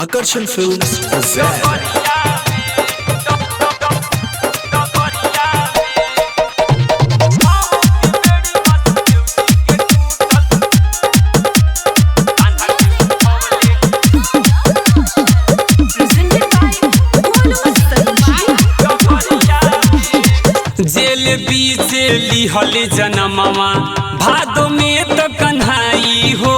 Akarshan Films present जेल बीच लिहल जनमवा भादो में तो कन्हाई हो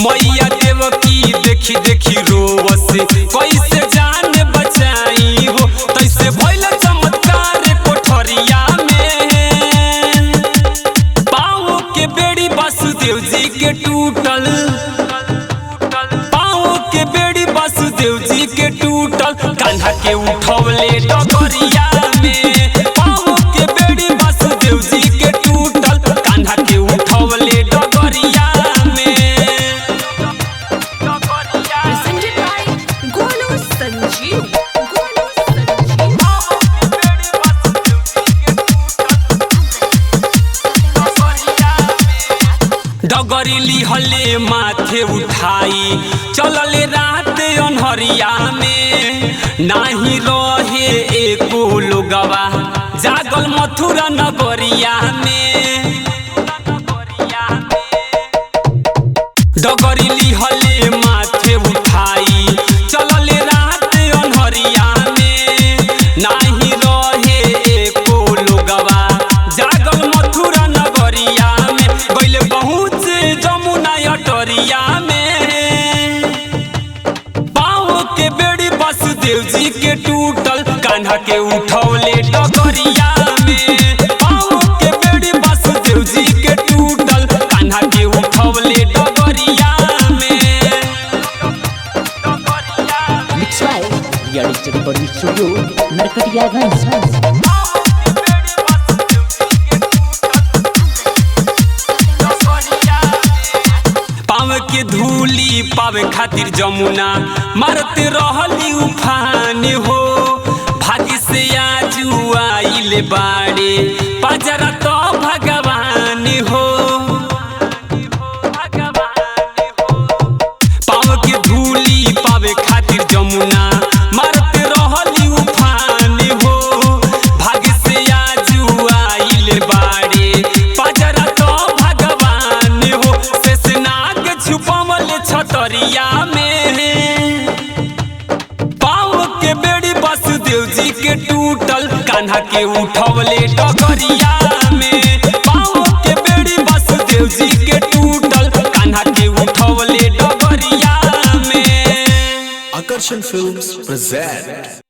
मैया देव की देखी देखी रोवस कैसे जान बचाई हो तैसे भइल चमत्कार कोठरिया में पाँव के बेड़ी वासुदेव जी के टूटल वासुदेव जी के टूटल कान्हा के उठवले डगरिया में पाँव के बेड़ी वासुदेव जी के टूटल कान्हा के उठवले डगरिया में। Presented by Golu Sanjeev. डगरी लिहले माथे उठाई चलले रात अनहरिया में नाही रहे एको लोगवा जागल मथुरा नगरिया में डगरी लिहले माथे उठाई चलले रात अनहरिया में नाही रहे एको लोगवा जागल मथुरा नगरिया में गइले बहुत जमुना अटरिया में पाँव के बेड़ी वासुदेव जी के टूटल कान्हा के उठौले डगरिया में पाँव के बेड़ी वासुदेव जी के टूटल कान्हा के उठौले डगरिया में। Mixed by Realistic Recording Studio, Narkatiyaganj. पाँव के धूली पावे खातिर जमुना मारते रहली उफान हो भाग्य से आजू आइले बाड़े पजरा तो भगवान हो पाँव के धूली पावे खातिर जमुना मारते रहली उफान हो भाग्य से आजू आइले बाड़े पजरा तो भगवान हो शेषनाग छुपमल छतरिया में पाँव के बेड़ी वासुदेव जी के टूटल कान्हा के उठवले डगरिया में पाँव के बेड़ी वासुदेव जी के टूटल कान्हा के उठवले डगरिया में। Akarshan Films present